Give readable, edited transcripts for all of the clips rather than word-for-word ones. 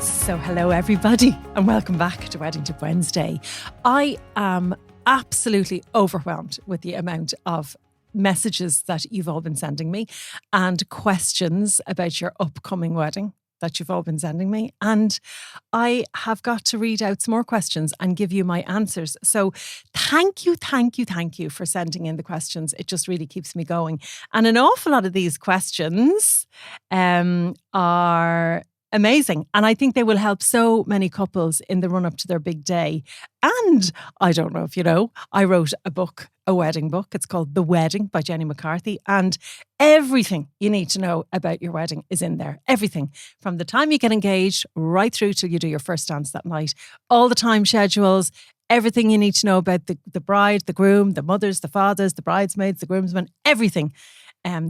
So hello everybody and welcome back to Wedding Tip Wednesday. I am absolutely overwhelmed with the amount of messages that you've all been sending me and questions about your upcoming wedding that you've all been sending me. And I have got to read out some more questions and give you my answers. So thank you for sending in the questions. It just really keeps me going. And an awful lot of these questions are amazing. And I think they will help so many couples in the run up to their big day. And I don't know if you know, I wrote a book, a wedding book. It's called The Wedding by Jenny McCarthy. And everything you need to know about your wedding is in there. Everything from the time you get engaged right through till you do your first dance that night. All the time schedules, everything you need to know about the bride, the groom, the mothers, the fathers, the bridesmaids, the groomsmen, everything.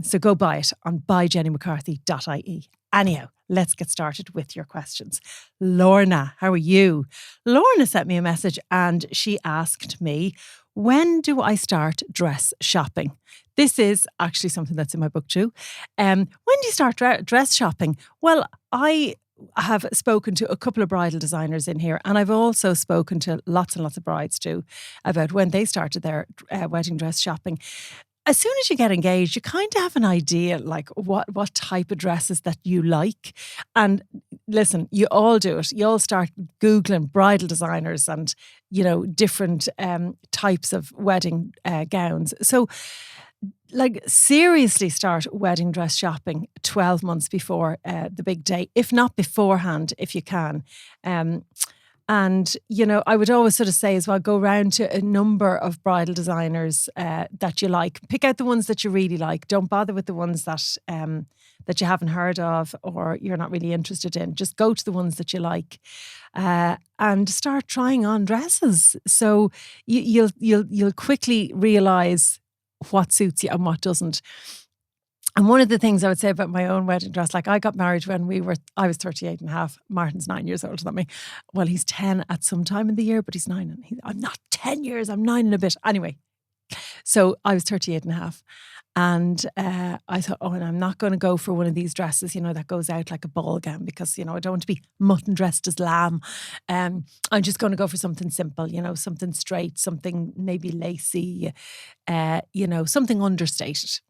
So go buy it on buyjennymccarthy.ie. Anyhow, let's get started with your questions. Lorna, how are you? Lorna sent me a message and she asked me, when do I start dress shopping? This is actually something that's in my book too. When do you start dress shopping? Well, I have spoken to a couple of bridal designers in here, and I've also spoken to lots and lots of brides too about when they started their wedding dress shopping. As soon as you get engaged, you kind of have an idea like what type of dresses that you like. And listen, you all do it. You all start Googling bridal designers and, you know, different types of wedding gowns. So like seriously start wedding dress shopping 12 months before the big day, if not beforehand, if you can. And, you know, I would always sort of say as well, go round to a number of bridal designers that you like. Pick out the ones that you really like. Don't bother with the ones that that you haven't heard of or you're not really interested in. Just go to the ones that you like and start trying on dresses. So you'll quickly realise what suits you and what doesn't. And one of the things I would say about my own wedding dress, like I got married when I was 38 and a half. Martin's 9 years older than me. Well, he's 10 at some time in the year, but he's 9. And I'm not 10 years, I'm 9 and a bit. Anyway, so I was 38 and a half. And I thought, and I'm not going to go for one of these dresses, you know, that goes out like a ball gown because, you know, I don't want to be mutton dressed as lamb. I'm just going to go for something simple, you know, something straight, something maybe lacy, you know, something understated.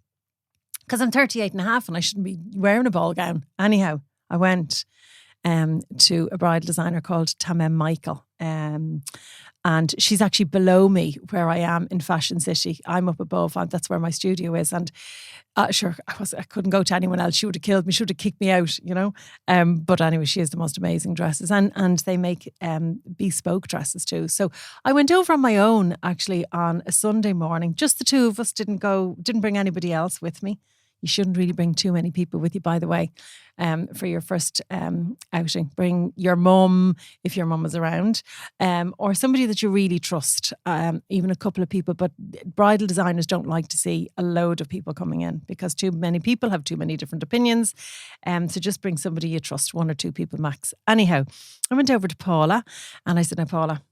Because I'm 38 and a half and I shouldn't be wearing a ball gown. Anyhow, I went to a bridal designer called Tamem Michael. And she's actually below me where I am in Fashion City. I'm up above, and that's where my studio is. And sure, I couldn't go to anyone else. She would have killed me. She would have kicked me out, you know. But anyway, she has the most amazing dresses. And they make bespoke dresses too. So I went over on my own actually on a Sunday morning. Just the two of us, didn't bring anybody else with me. You shouldn't really bring too many people with you, by the way, for your first outing. Bring your mum, if your mum is around, or somebody that you really trust, even a couple of people. But bridal designers don't like to see a load of people coming in because too many people have too many different opinions. So just bring somebody you trust, one or two people max. Anyhow, I went over to Paula and I said, now Paula,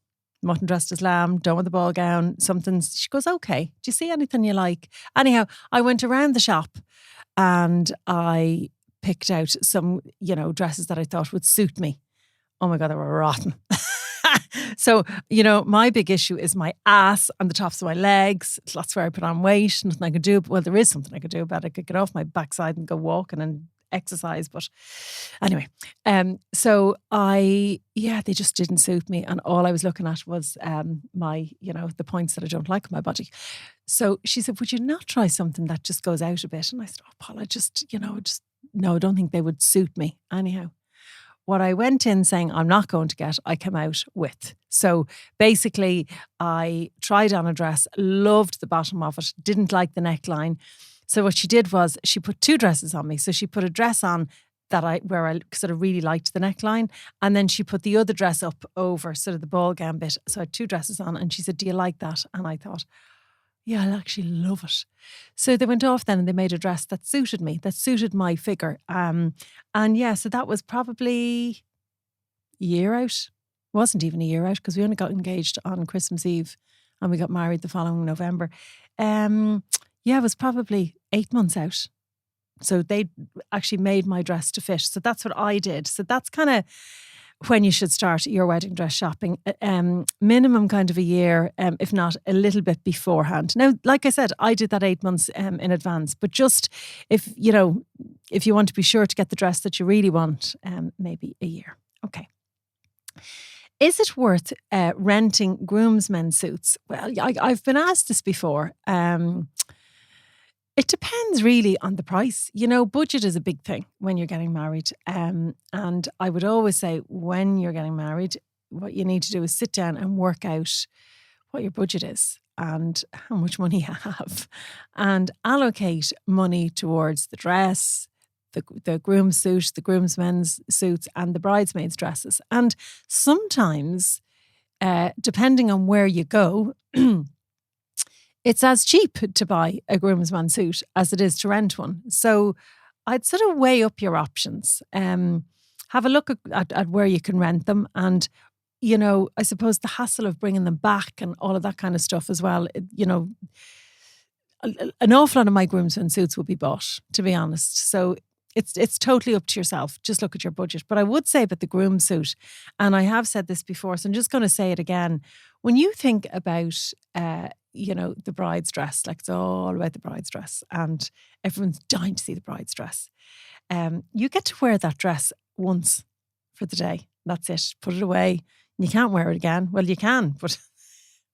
mutton dressed as lamb, don't want the ball gown, something. She goes, okay, do you see anything you like? Anyhow, I went around the shop and I picked out some, you know, dresses that I thought would suit me. Oh my God, they were rotten. So, you know, my big issue is my ass and the tops of my legs. That's where I put on weight. Nothing I could do. Well, there is something I could do about it. I could get off my backside and go walking and exercise. But anyway, so they just didn't suit me. And all I was looking at was my, you know, the points that I don't like in my body. So she said, would you not try something that just goes out a bit? And I said, oh, Paula, no, I don't think they would suit me. Anyhow, what I went in saying I'm not going to get, I came out with. So basically, I tried on a dress, loved the bottom of it, didn't like the neckline. So what she did was she put two dresses on me. So she put a dress on where I sort of really liked the neckline. And then she put the other dress up over sort of the ball gown bit. So I had two dresses on and she said, do you like that? And I thought, yeah, I'll actually love it. So they went off then and they made a dress that suited me, that suited my figure. And yeah, so that was probably a year out. It wasn't even a year out because we only got engaged on Christmas Eve and we got married the following November. Yeah, it was probably 8 months out. So they actually made my dress to fit. So that's what I did. So that's kind of when you should start your wedding dress shopping. Minimum kind of a year, if not a little bit beforehand. Now, like I said, I did that 8 months in advance, but just if you want to be sure to get the dress that you really want, maybe a year. Okay. Is it worth renting groomsmen's suits? Well, I've been asked this before. It depends really on the price. Budget is a big thing when you're getting married. And I would always say when you're getting married, what you need to do is sit down and work out what your budget is and how much money you have and allocate money towards the dress, the groom's suit, the groomsmen's suits and the bridesmaids' dresses. And sometimes, depending on where you go, it's as cheap to buy a groomsman suit as it is to rent one. So I'd sort of weigh up your options. Have a look at where you can rent them. And, I suppose the hassle of bringing them back and all of that kind of stuff as well, an awful lot of my groomsmen suits will be bought, to be honest. So it's totally up to yourself. Just look at your budget. But I would say about the groom suit, and I have said this before, so I'm just going to say it again. When you think about the bride's dress, like it's all about the bride's dress and everyone's dying to see the bride's dress. You get to wear that dress once for the day. That's it. Put it away. You can't wear it again. Well, you can, but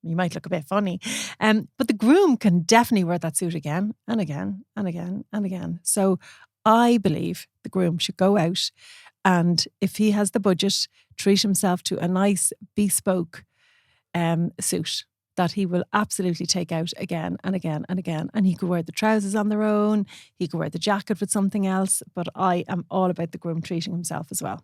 you might look a bit funny. But the groom can definitely wear that suit again and again and again and again. So I believe the groom should go out and if he has the budget, treat himself to a nice bespoke suit that he will absolutely take out again and again and again. And he could wear the trousers on their own. He could wear the jacket with something else. But I am all about the groom treating himself as well.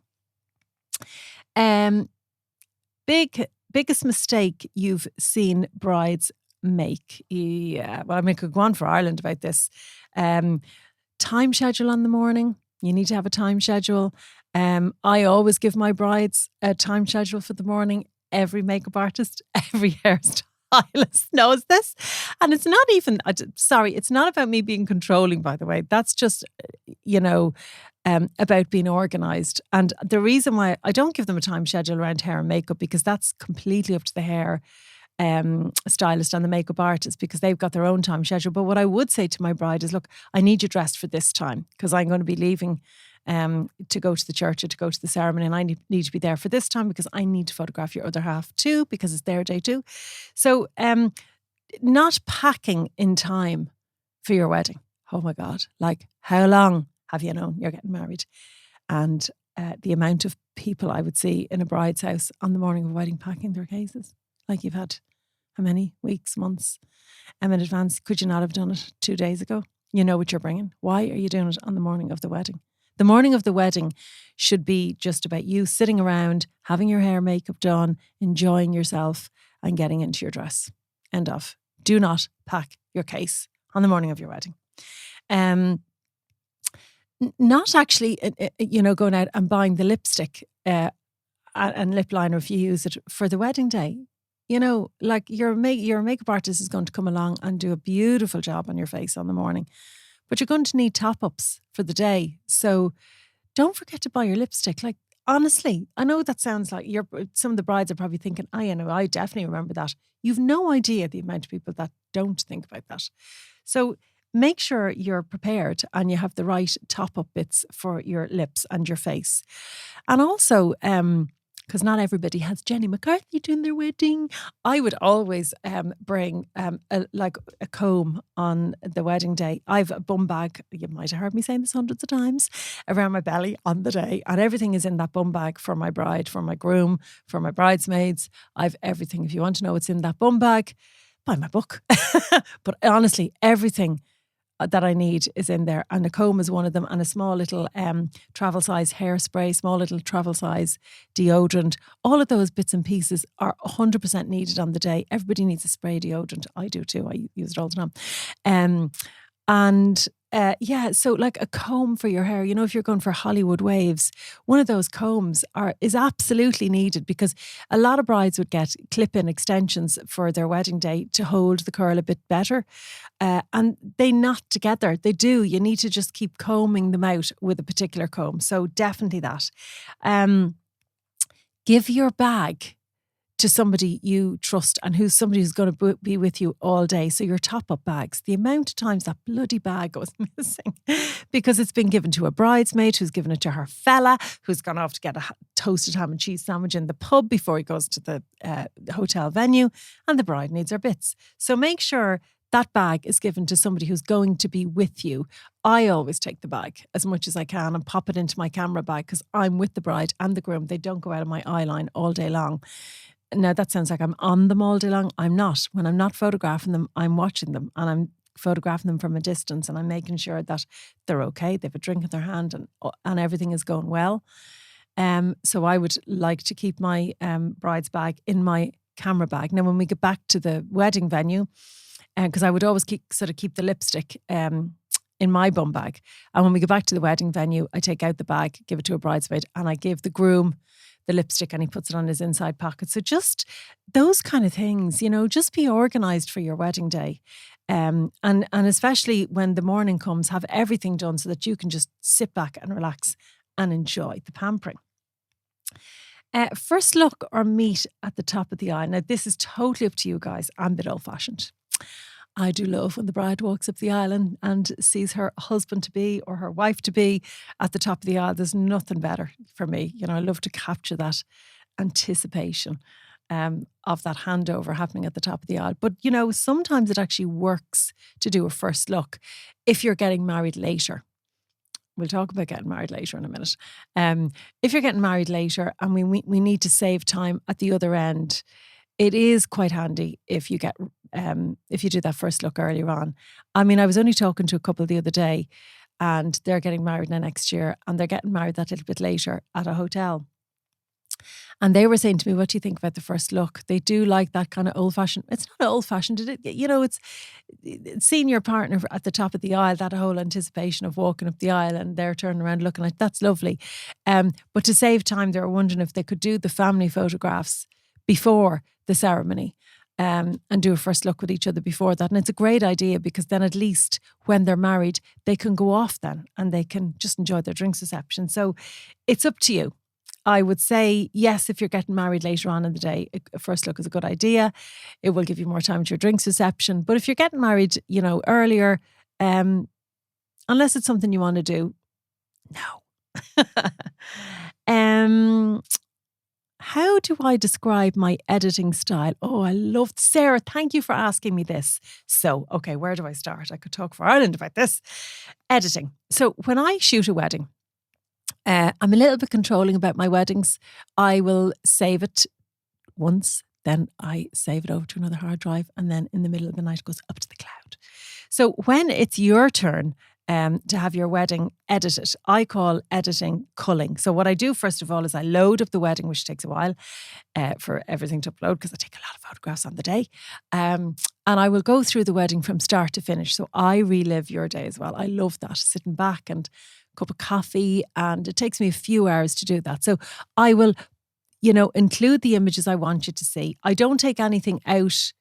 Biggest mistake you've seen brides make? Yeah, well, I could go on for Ireland about this. Time schedule on the morning. You need to have a time schedule. I always give my brides a time schedule for the morning. Every makeup artist, every hairstylist knows this. And it's not even, it's not about me being controlling, by the way. That's just, about being organised. And the reason why I don't give them a time schedule around hair and makeup, because that's completely up to the hair stylist and the makeup artist, because they've got their own time schedule. But what I would say to my bride is, look, I need you dressed for this time because I'm going to be leaving to go to the church or to go to the ceremony, and I need to be there for this time because I need to photograph your other half too because it's their day too. So not packing in time for your wedding. Oh my God, like how long have you known you're getting married? And the amount of people I would see in a bride's house on the morning of a wedding packing their cases. Like you've had how many weeks, months in advance? Could you not have done it 2 days ago? You know what you're bringing. Why are you doing it on the morning of the wedding? The morning of the wedding should be just about you sitting around, having your hair, makeup done, enjoying yourself and getting into your dress. End of. Do not pack your case on the morning of your wedding. Not actually, going out and buying the lipstick and lip liner if you use it for the wedding day. Like your makeup artist is going to come along and do a beautiful job on your face on the morning. But you're going to need top-ups for the day. So don't forget to buy your lipstick. Like, honestly, I know that sounds like some of the brides are probably thinking, I definitely remember that. You've no idea the amount of people that don't think about that. So make sure you're prepared and you have the right top-up bits for your lips and your face. And also, because not everybody has Jenny McCarthy doing their wedding, I would always bring a comb on the wedding day. I have a bum bag, you might have heard me saying this hundreds of times, around my belly on the day. And everything is in that bum bag for my bride, for my groom, for my bridesmaids. I have everything. If you want to know what's in that bum bag, buy my book. But honestly, everything that I need is in there, and a comb is one of them, and a small little travel size hairspray, small little travel size deodorant. All of those bits and pieces are 100% needed on the day. Everybody needs a spray deodorant. I do too. I use it all the time. So like a comb for your hair, if you're going for Hollywood waves, one of those combs is absolutely needed, because a lot of brides would get clip-in extensions for their wedding day to hold the curl a bit better. And they knot together. They do. You need to just keep combing them out with a particular comb. So definitely that. Give your bag to somebody you trust and who's somebody who's going to be with you all day. So your top-up bags, the amount of times that bloody bag goes missing because it's been given to a bridesmaid who's given it to her fella who's gone off to get a toasted ham and cheese sandwich in the pub before he goes to the hotel venue, and the bride needs her bits. So make sure that bag is given to somebody who's going to be with you. I always take the bag as much as I can and pop it into my camera bag because I'm with the bride and the groom. They don't go out of my eye line all day long. Now, that sounds like I'm on them all day long. I'm not. When I'm not photographing them, I'm watching them and I'm photographing them from a distance and I'm making sure that they're okay. They have a drink in their hand and everything is going well. So I would like to keep my bride's bag in my camera bag. Now, when we get back to the wedding venue, because I would always keep the lipstick in my bum bag. And when we get back to the wedding venue, I take out the bag, give it to a bridesmaid, and I give the groom the lipstick and he puts it on his inside pocket. So just those kind of things, just be organised for your wedding day. And especially when the morning comes, have everything done so that you can just sit back and relax and enjoy the pampering. First look or meet at the top of the aisle. Now, this is totally up to you guys. I'm a bit old-fashioned. I do love when the bride walks up the aisle and sees her husband-to-be or her wife-to-be at the top of the aisle. There's nothing better for me. I love to capture that anticipation of that handover happening at the top of the aisle. But, sometimes it actually works to do a first look if you're getting married later. We'll talk about getting married later in a minute. If you're getting married later and we need to save time at the other end, it is quite handy if you do that first look earlier on. I mean, I was only talking to a couple the other day and they're getting married now next year and they're getting married that little bit later at a hotel. And they were saying to me, what do you think about the first look? They do like that kind of old-fashioned. It's not old-fashioned, it's seeing your partner at the top of the aisle, that whole anticipation of walking up the aisle and they're turning around looking like, that's lovely. But to save time, they were wondering if they could do the family photographs before the ceremony and do a first look with each other before that. And it's a great idea because then at least when they're married, they can go off then and they can just enjoy their drinks reception. So it's up to you. I would say, yes, if you're getting married later on in the day, a first look is a good idea. It will give you more time to your drinks reception. But if you're getting married, earlier, unless it's something you want to do, no. How do I describe my editing style? Oh, I loved Sarah. Thank you for asking me this. So, okay, where do I start? I could talk for Ireland about this. Editing. So when I shoot a wedding, I'm a little bit controlling about my weddings. I will save it once, then I save it over to another hard drive, and then in the middle of the night it goes up to the cloud. So when it's your turn to have your wedding edited, I call editing culling. So what I do first of all is I load up the wedding, which takes a while for everything to upload because I take a lot of photographs on the day. And I will go through the wedding from start to finish. So I relive your day as well. I love that, sitting back and cup of coffee, and it takes me a few hours to do that. So I will, include the images I want you to see. I don't take anything out.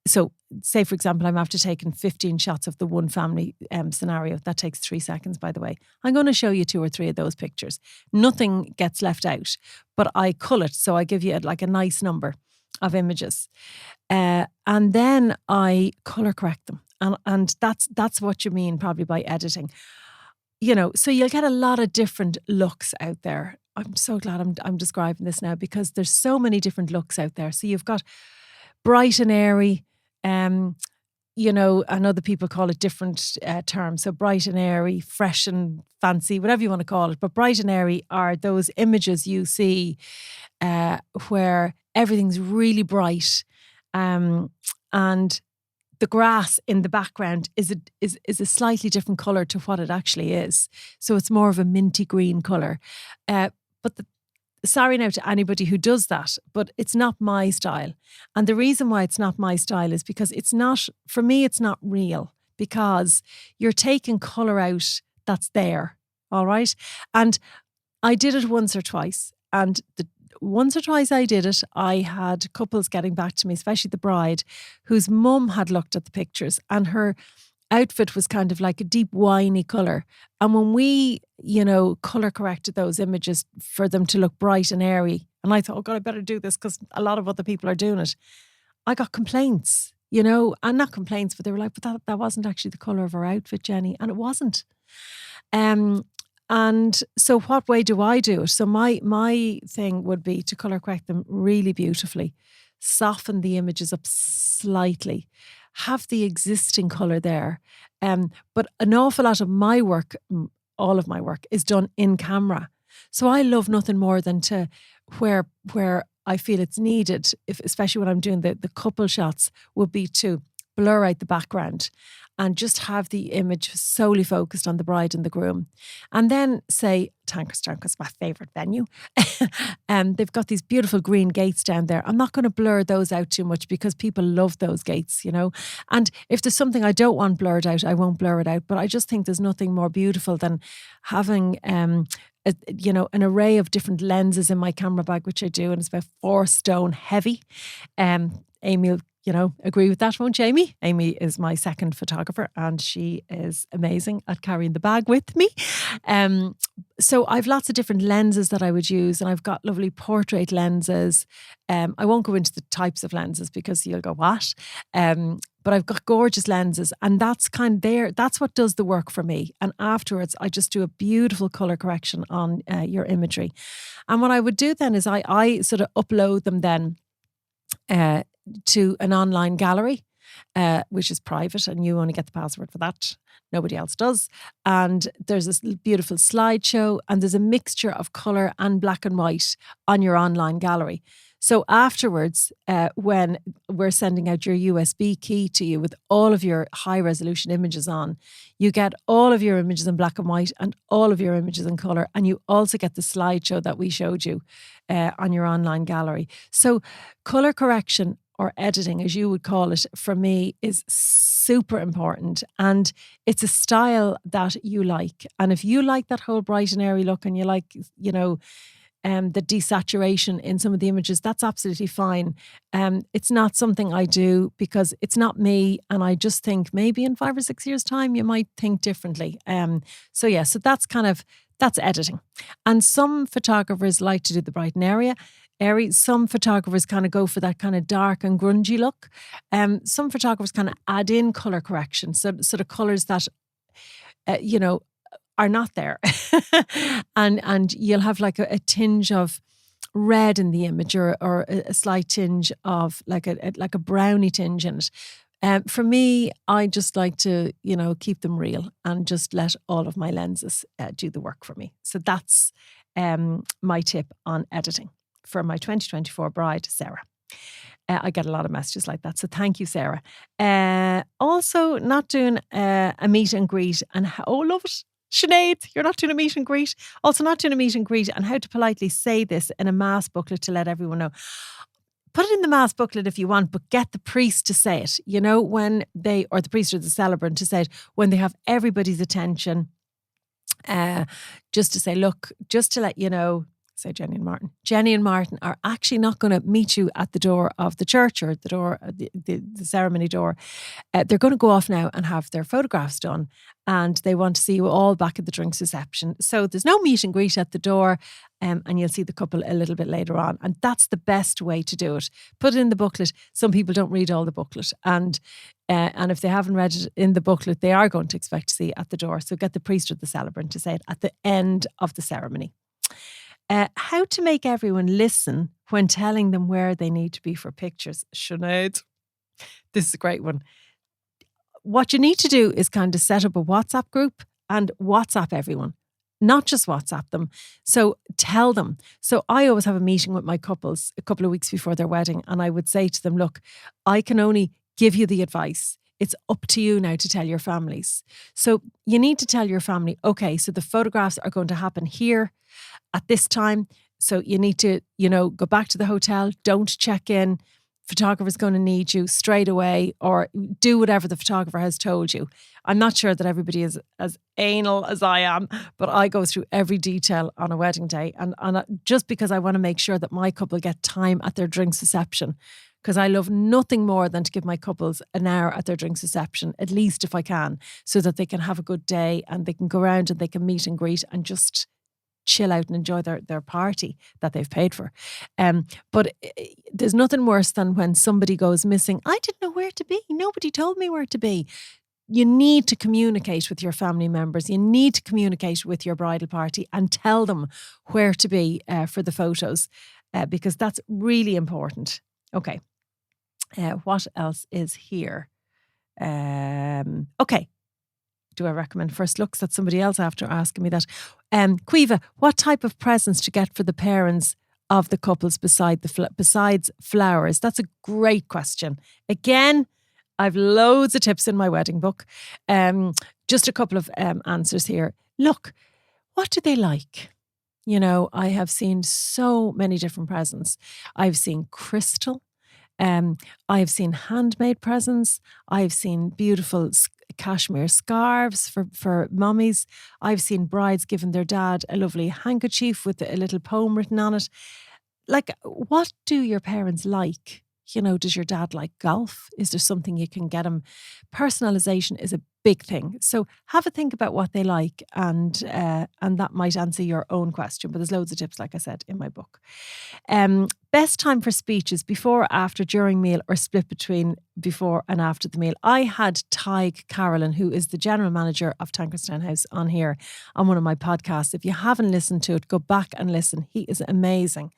So say, for example, I'm after taking 15 shots of the one family scenario. That takes 3 seconds, by the way. I'm going to show you 2 or 3 of those pictures. Nothing gets left out, but I cull it. So I give you like a nice number of images. And then I colour correct them. And that's what you mean probably by editing. So you'll get a lot of different looks out there. I'm so glad I'm describing this now because there's so many different looks out there. So you've got bright and airy, and other people call it different terms. So bright and airy, fresh and fancy, whatever you want to call it. But bright and airy are those images you see where everything's really bright, and the grass in the background is a slightly different colour to what it actually is. So it's more of a minty green colour. But sorry now to anybody who does that, but it's not my style. And the reason why it's not my style is because for me, it's not real, because you're taking colour out that's there. All right. And I did it once or twice. And once or twice I did it, I had couples getting back to me, especially the bride, whose mum had looked at the pictures and her outfit was kind of like a deep winey colour. And when we, colour corrected those images for them to look bright and airy and I thought, oh God, I better do this because a lot of other people are doing it. I got complaints, you know, and not complaints, but they were like, but that wasn't actually the colour of her outfit, Jenny. And it wasn't. And so what way do I do it? So my thing would be to colour correct them really beautifully, soften the images up slightly, have the existing colour there. But an awful lot of my work, all of my work, is done in camera. So I love nothing more than to where I feel it's needed, especially when I'm doing the couple shots, would be to blur out the background and just have the image solely focused on the bride and the groom. And then say, Tankerstown, because my favourite venue, they've got these beautiful green gates down there. I'm not going to blur those out too much because people love those gates, you know. And if there's something I don't want blurred out, I won't blur it out. But I just think there's nothing more beautiful than having an array of different lenses in my camera bag, which I do, and it's about 4 stone heavy. Amy will, agree with that, won't you, Amy? Amy is my second photographer and she is amazing at carrying the bag with me. So I've lots of different lenses that I would use, and I've got lovely portrait lenses. I won't go into the types of lenses because you'll go, what? But I've got gorgeous lenses, and that's that's what does the work for me. And afterwards, I just do a beautiful colour correction on your imagery. And what I would do then is I sort of upload them then to an online gallery, which is private, and you only get the password for that. Nobody else does. And there's this beautiful slideshow, and there's a mixture of colour and black and white on your online gallery. So afterwards, when we're sending out your USB key to you with all of your high resolution images on, you get all of your images in black and white and all of your images in colour. And you also get the slideshow that we showed you on your online gallery. So colour correction, or editing, as you would call it, for me is super important. And it's a style that you like. And if you like that whole bright and airy look, and you like, the desaturation in some of the images, that's absolutely fine. It's not something I do because it's not me. And I just think maybe in 5 or 6 years' time, you might think differently. So that's editing. And some photographers like to do the bright and airy. Some photographers kind of go for that kind of dark and grungy look. Some photographers kind of add in colour correction. So sort of colours that, are not there. and you'll have like a tinge of red in the image, or a slight tinge of like a browny tinge in it. For me, I just like to, keep them real and just let all of my lenses do the work for me. So that's my tip on editing for my 2024 bride, Sarah. I get a lot of messages like that. So thank you, Sarah. Also, not doing a meet and greet. And love it. Sinead, you're not doing a meet and greet. Also not doing a meet and greet, and how to politely say this in a mass booklet to let everyone know. Put it in the mass booklet if you want, but get the priest to say it, or the priest or the celebrant to say it when they have everybody's attention. Just to say, look, just to let you know, say Jenny and Martin. Jenny and Martin are actually not going to meet you at the door of the church, or the door, the ceremony door. They're going to go off now and have their photographs done, and they want to see you all back at the drinks reception. So there's no meet and greet at the door, and you'll see the couple a little bit later on. And that's the best way to do it. Put it in the booklet. Some people don't read all the booklet, and if they haven't read it in the booklet, they are going to expect to see it at the door. So get the priest or the celebrant to say it at the end of the ceremony. How to make everyone listen when telling them where they need to be for pictures. Sinead, this is a great one. What you need to do is kind of set up a WhatsApp group and WhatsApp everyone, not just WhatsApp them. So tell them. So I always have a meeting with my couples a couple of weeks before their wedding, and I would say to them, look, I can only give you the advice. It's up to you now to tell your families. So you need to tell your family, okay, so the photographs are going to happen here at this time. So you need to, go back to the hotel. Don't check in. Photographer's going to need you straight away, or do whatever the photographer has told you. I'm not sure that everybody is as anal as I am, but I go through every detail on a wedding day. And just because I want to make sure that my couple get time at their drinks reception, because I love nothing more than to give my couples an hour at their drinks reception, at least if I can, so that they can have a good day and they can go around and they can meet and greet and just chill out and enjoy their party that they've paid for. But there's nothing worse than when somebody goes missing. I didn't know where to be. Nobody told me where to be. You need to communicate with your family members. You need to communicate with your bridal party and tell them where to be for the photos, because that's really important. Okay. What else is here? Okay. Do I recommend first looks? That's somebody else after asking me that. Quiva, what type of presents to get for the parents of the couples besides flowers? That's a great question. Again, I've loads of tips in my wedding book. Just a couple of answers here. Look, what do they like? You know, I have seen so many different presents. I've seen crystal. I've seen handmade presents. I've seen beautiful cashmere scarves for mummies. I've seen brides giving their dad a lovely handkerchief with a little poem written on it. Like, what do your parents like? You know, does your dad like golf? Is there something you can get him? Personalization is a big thing. So have a think about what they like, and that might answer your own question. But there's loads of tips, like I said, in my book. Best time for speeches: before, after, during meal, or split between before and after the meal. I had Tig Carolyn, who is the general manager of Tankerstown House, on here on one of my podcasts. If you haven't listened to it, go back and listen. He is amazing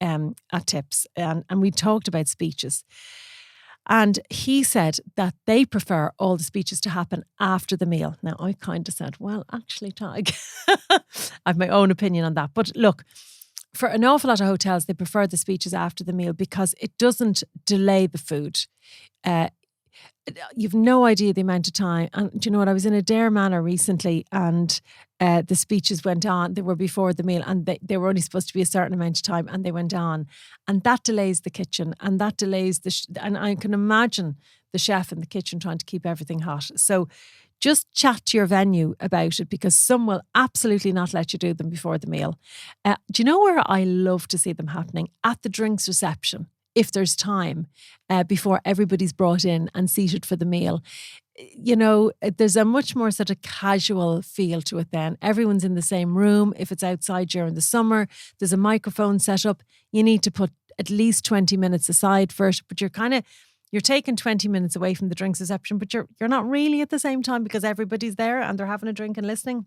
at tips, and we talked about speeches. And he said that they prefer all the speeches to happen after the meal. Now, I kind of said, well, actually, Tig, I have my own opinion on that. But look, for an awful lot of hotels, they prefer the speeches after the meal because it doesn't delay the food. You've no idea the amount of time. And do you know what? I was in a Dare Manor recently, and the speeches went on. They were before the meal, and they were only supposed to be a certain amount of time, and they went on. And that delays the kitchen, and that delays and I can imagine the chef in the kitchen trying to keep everything hot. So just chat to your venue about it, because some will absolutely not let you do them before the meal. Do you know where I love to see them happening? At the drinks reception, if there's time, before everybody's brought in and seated for the meal. You know, there's a much more sort of casual feel to it then. Everyone's in the same room. If it's outside during the summer, there's a microphone set up. You need to put at least 20 minutes aside for it, but you're taking 20 minutes away from the drinks reception, but you're not really at the same time, because everybody's there and they're having a drink and listening.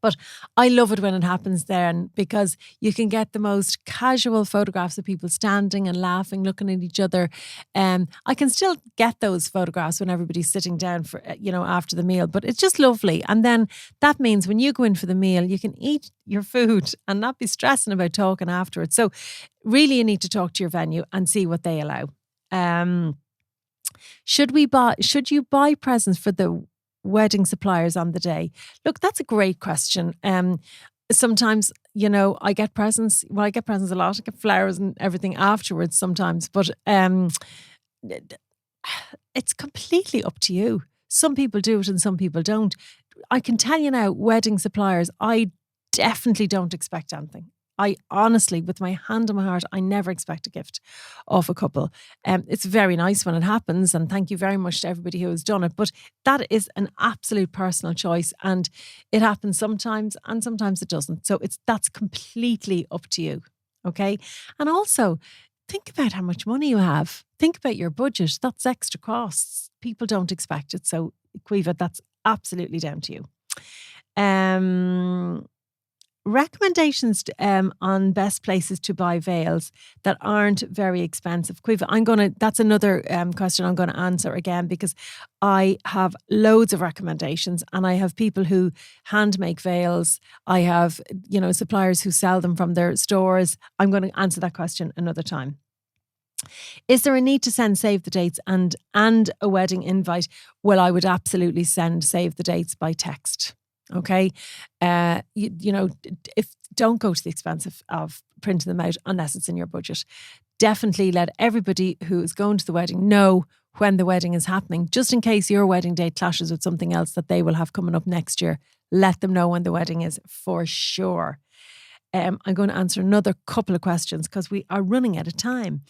But I love it when it happens then, because you can get the most casual photographs of people standing and laughing, looking at each other. I can still get those photographs when everybody's sitting down for, after the meal, but it's just lovely. And then that means when you go in for the meal, you can eat your food and not be stressing about talking afterwards. So really you need to talk to your venue and see what they allow. Should you buy presents for the wedding suppliers on the day? Look, that's a great question. Sometimes, I get presents. Well, I get presents a lot. I get flowers and everything afterwards sometimes, but it's completely up to you. Some people do it and some people don't. I can tell you now, wedding suppliers, I definitely don't expect anything. I honestly, with my hand on my heart, I never expect a gift off a couple. It's very nice when it happens, and thank you very much to everybody who has done it. But that is an absolute personal choice, and it happens sometimes and sometimes it doesn't. So that's completely up to you. Okay. And also think about how much money you have. Think about your budget. That's extra costs. People don't expect it. So Quiva, that's absolutely down to you. Recommendations on best places to buy veils that aren't very expensive. Quiva, that's another question I'm going to answer again, because I have loads of recommendations, and I have people who hand make veils. I have, suppliers who sell them from their stores. I'm going to answer that question another time. Is there a need to send save the dates and a wedding invite? Well, I would absolutely send save the dates by text. Okay. If don't go to the expense of printing them out unless it's in your budget. Definitely let everybody who is going to the wedding know when the wedding is happening, just in case your wedding date clashes with something else that they will have coming up next year. Let them know when the wedding is for sure. I'm going to answer another couple of questions because we are running out of time.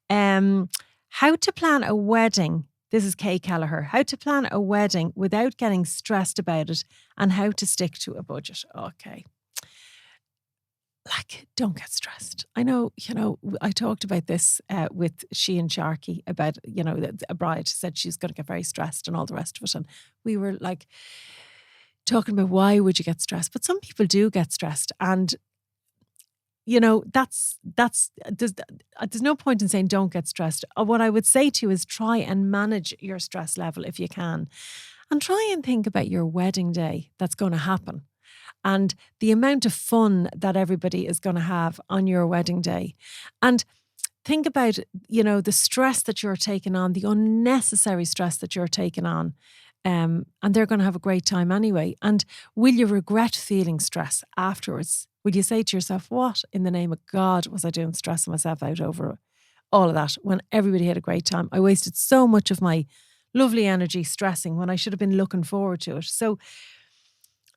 How to plan a wedding. This is Kay Kelleher. How to plan a wedding without getting stressed about it and how to stick to a budget. Okay. like, don't get stressed. I know, I talked about this with she and Sharky about, a bride said she's going to get very stressed and all the rest of it. And we were like talking about why would you get stressed? But some people do get stressed. And, there's no point in saying don't get stressed. What I would say to you is try and manage your stress level if you can. And try and think about your wedding day that's going to happen. And the amount of fun that everybody is going to have on your wedding day. And think about, the stress that you're taking on, the unnecessary stress that you're taking on. And they're going to have a great time anyway. And will you regret feeling stress afterwards? Will you say to yourself, what in the name of God was I doing stressing myself out over all of that when everybody had a great time? I wasted so much of my lovely energy stressing when I should have been looking forward to it. So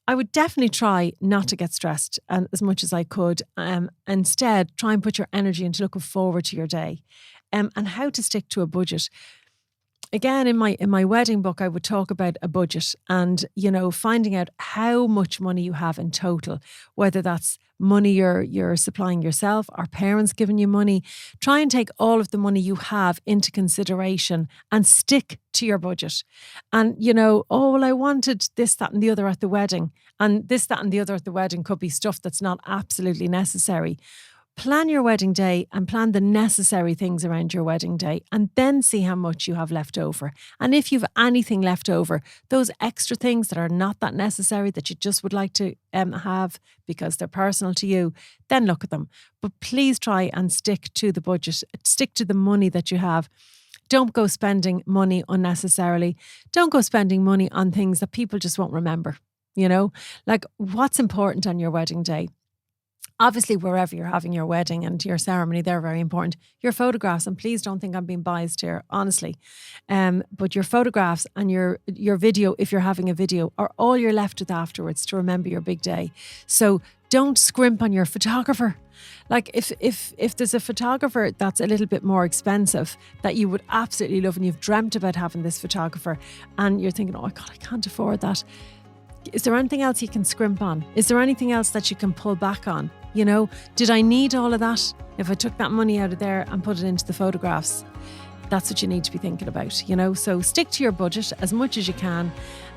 I would definitely try not to get stressed as much as I could. Instead, try and put your energy into looking forward to your day, and how to stick to a budget. Again, in my wedding book, I would talk about a budget and, finding out how much money you have in total, whether that's money you're supplying yourself, or parents giving you money. Try and take all of the money you have into consideration and stick to your budget. And, I wanted this, that and the other at the wedding. And this, that and the other at the wedding could be stuff that's not absolutely necessary. Plan your wedding day and plan the necessary things around your wedding day, and then see how much you have left over. And if you've anything left over, those extra things that are not that necessary that you just would like to have because they're personal to you, then look at them. But please try and stick to the budget, stick to the money that you have. Don't go spending money unnecessarily. Don't go spending money on things that people just won't remember. Like what's important on your wedding day. Obviously, wherever you're having your wedding and your ceremony, they're very important. Your photographs, and please don't think I'm being biased here, honestly. But your photographs and your video, if you're having a video, are all you're left with afterwards to remember your big day. So don't scrimp on your photographer. Like if there's a photographer that's a little bit more expensive that you would absolutely love and you've dreamt about having this photographer and you're thinking, oh God, I can't afford that. Is there anything else you can scrimp on? Is there anything else that you can pull back on? Did I need all of that? If I took that money out of there and put it into the photographs, that's what you need to be thinking about, So stick to your budget as much as you can,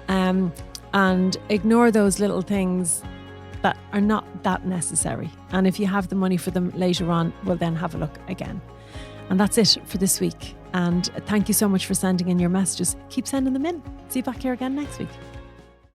and ignore those little things that are not that necessary. And if you have the money for them later on, well, then have a look again. And that's it for this week. And thank you so much for sending in your messages. Keep sending them in. See you back here again next week.